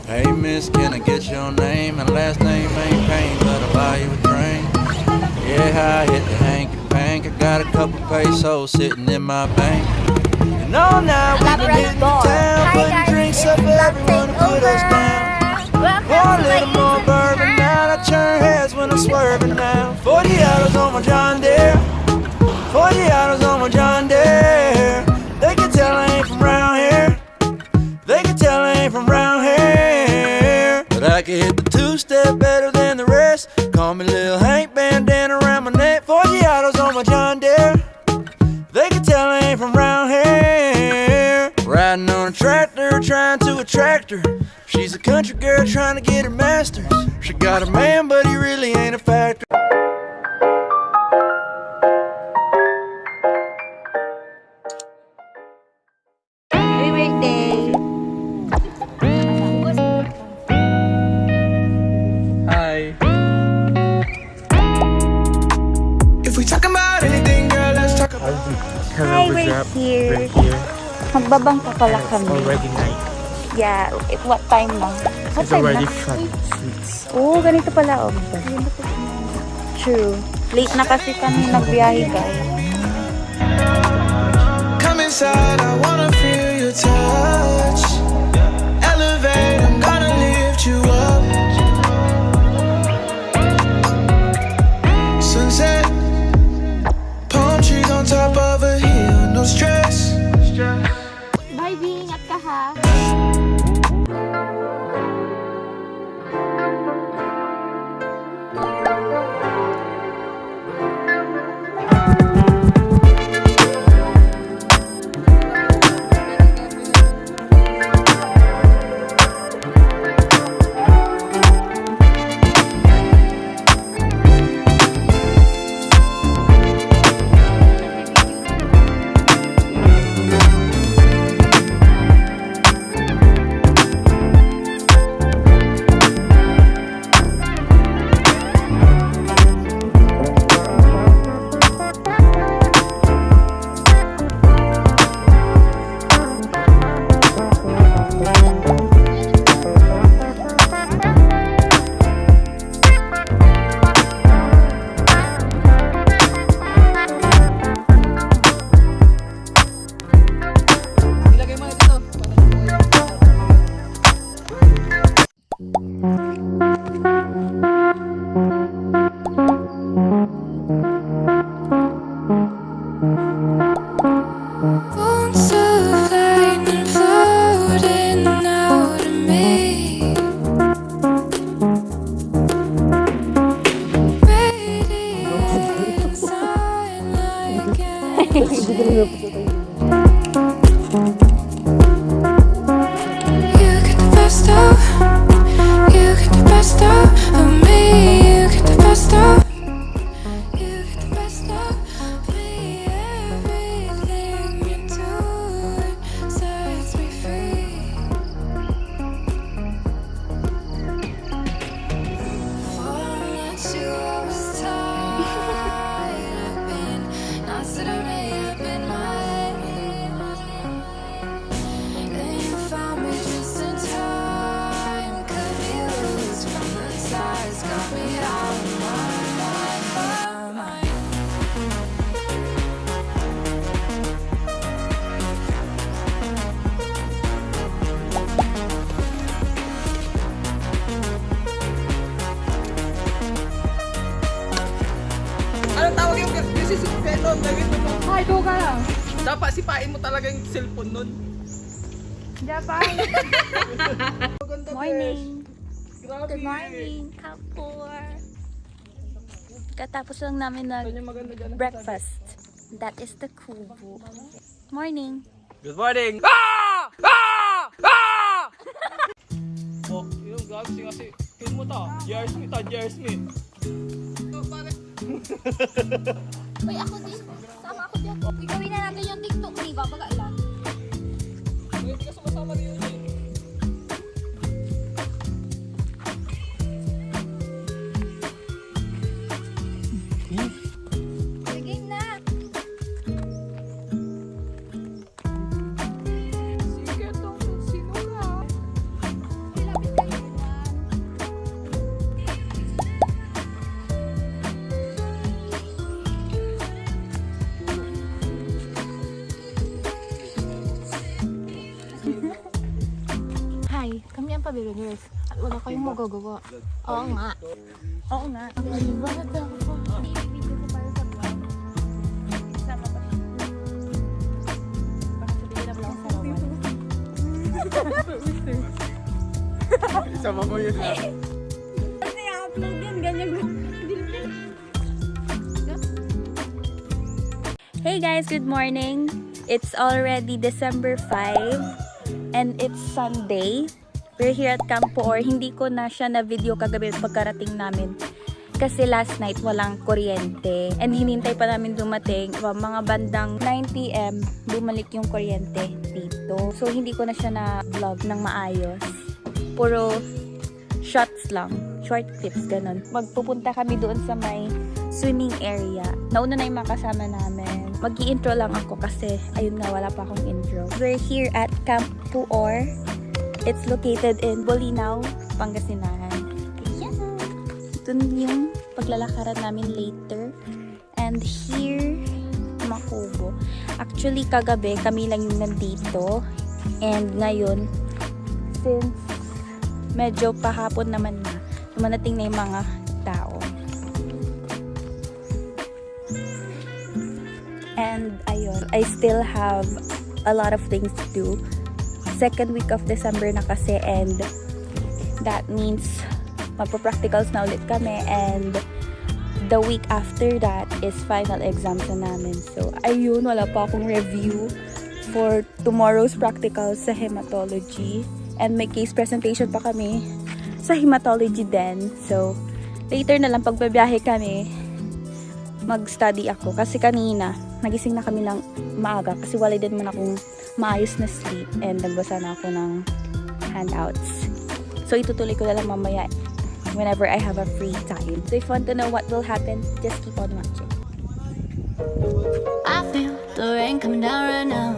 Hey miss, can I get your name? And last name ain't Payne, but I'll buy you a drink. Yeah, I hit the hanky pank. I got a couple pesos sitting in my bank. And all night we've been hitting the town, putting drinks up for everyone to put us down. Pour a little more bourbon now, I turn heads when I'm swerving now. 40 hours on my John Deere, 40 hours on my John Deere. They can tell I ain't from round here, they can tell I ain't from round here. But I can hit the two-step better than the rest. Call me Lil Hank, bandana around my neck. 40 hours on my John Deere, they can tell I ain't from round here. Riding on a tractor, trying to attract her. She's a country girl trying to get her master's. She got a man, but he really ain't a factor. Happy birthday! Hi. If we talking about anything, girl, let's talk about Hi, we're here. Magbabang pa pala kami. Already night. Yeah, what time na? What It's time already na? fun. Oo, ganito pala. Oh. True. Late na kasi kami nagbiyahe, guys. come inside, I wanna feel your touch. Elevate, I'm gonna lift you up. Sunset, palm trees on top of a hill, no stress. Bye, Bing. Ingat ka, ha? Bolts of lightning floating out of me, radiating sunlight like energy. You get the best of, you get the best of me, you get the best of, you get the best of me. Everything you do sets me free. Wanna let you always tied up in knots that are made up in my head. Then you found me just in time, cut me loose from the ties, got me out of my mind. Anong tawag yung kasi si Venom na gito mo? Ay, go ka lang. Dapat sipain mo talaga yung cellphone nun. Japan. Maganda, Morning. Besh. Grabe. Good morning, Kapur. Katapos lang namin Saan yung maganda dyan? breakfast. That is the Kubo. Morning. Good morning. Ah! Ah! Ah! Oh, yung grabe siya kasi. Kin mo ta. Years me ta, years me. Ito, pare. Uy, ako din. Sama ako dyan. Gawin na natin yung TikTok ni Babaga lang. Hindi ka sumasama rin yun. Sige na. Sige, itong sino ka? Uy, lapit na pa-billionaires at wala kayong magagawa. Oo nga. Oo nga. Bakit ako? I-video ko para sa vlog. Sama pa siya. Baka sabihin na vlog sa Roman. Isama mo yun na. Kasi i-upload yun, ganyan. Hey guys, good morning. It's already December 5 and it's Sunday. We're here at Campo Or. Hindi ko na siya na video kagabi pagkarating namin kasi last night walang kuryente and hinintay pa namin dumating. Mga bandang 9 PM bumalik yung kuryente dito. So hindi ko na siya na vlog ng maayos. Puro shots lang, short clips, ganun. Magpupunta kami doon sa may swimming area. Nauna na yung mga kasama namin. Mag-i-intro lang ako kasi ayun nga, wala pa akong intro. We're here at Campo Or. It's located in Bolinao, Pangasinan. Yeah. Ito yung paglalakaran namin later. And here, Makubo. Actually, kagabi kami lang yung nandito. And ngayon, since medyo pahapon naman na, dumanating na yung mga tao. And ayun, I still have a lot of things to do. Second week of December na kasi and that means magpo-practicals na ulit kami and the week after that is final exams na namin. So ayun, wala pa akong review for tomorrow's practicals sa hematology and may case presentation pa kami sa hematology din. So later na lang pagbabiyahe kami, mag-study ako kasi kanina nagising na kami ng maaga kasi wala din man akong maayos na sleep and nagbasa na ako ng handouts. So itutuloy ko na lang mamaya whenever I have a free time. So if you want to know what will happen, just keep on watching. I feel the rain coming down right now.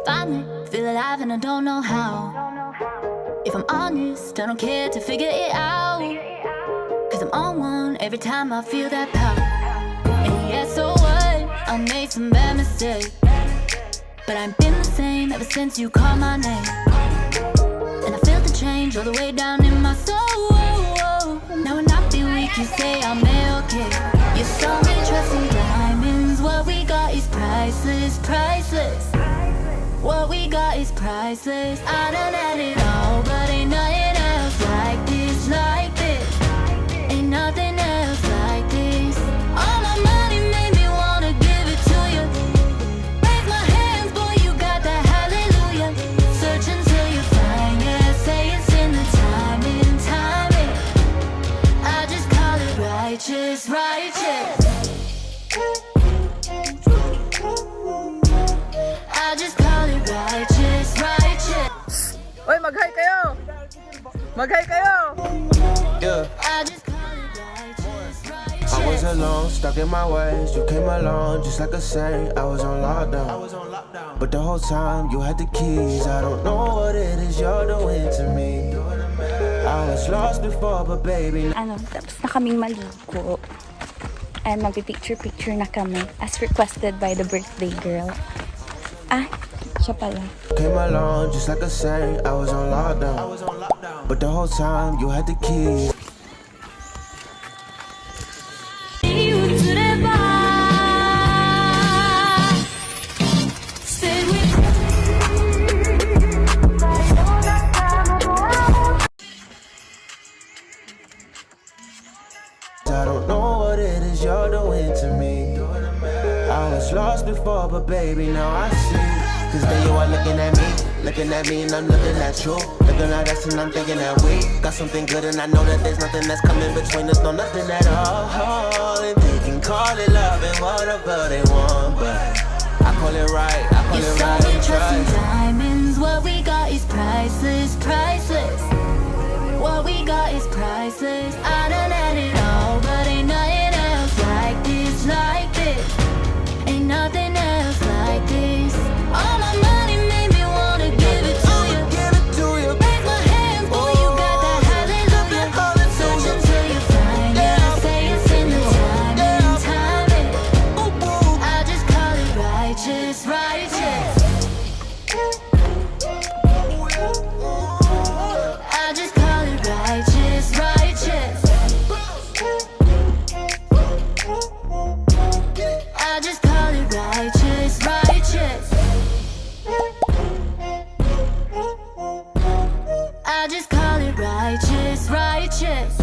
Finally feel alive and I don't know how. If I'm honest, I don't care to figure it out. Cause I'm on one every time I feel that power. And yeah, so what? I made some bad mistakes, but I've been the same ever since you called my name. And I feel the change all the way down in my soul. Now when I feel weak, you say I'm okay. You saw me trusting diamonds. What we got is priceless, priceless. What we got is priceless. I done had it all, but ain't nothing else like this, like this. Ain't nothing else like this. All my money made me wanna give it to you. Raise my hands, boy, you got that hallelujah. Search until you find, yeah, say it's in the timing, timing. I just call it righteous, righteous. I just call it righteous, righteous. Oy, mag-hi kayo! Mag-hi kayo! Yeah. I just call it righteous, righteous. I was alone, stuck in my ways. You came along just like a saint. I was on lockdown. But the whole time you had the keys. I don't know what it is you're doing to me. I was lost before, but baby. Ano, tapos na kaming maligo. And magpipicture-picture na kami as requested by the birthday girl. Ah, siya pala. Came along just like a saint. I was on lockdown. But the whole time you had the keys. I don't know what it is you're doing to me. I was lost before, but baby, now I see. Cause then you are looking at me and I'm looking at you. Looking at us and I'm thinking that we got something good and I know that there's nothing that's coming between us, no nothing at all. And they can call it love and whatever they want, but I call it right, I call it right. You trusting diamonds, what we got is priceless, priceless. What we got is priceless. I done had it all, but ain't nothing else like this, like this. Ain't nothing else like this. All my money made me wanna give it to you. Raise my hands, boy, you got that hallelujah. Search until you find it. Say it's in the timing, timing. I just call it righteous, righteous. I just call it righteous, righteous.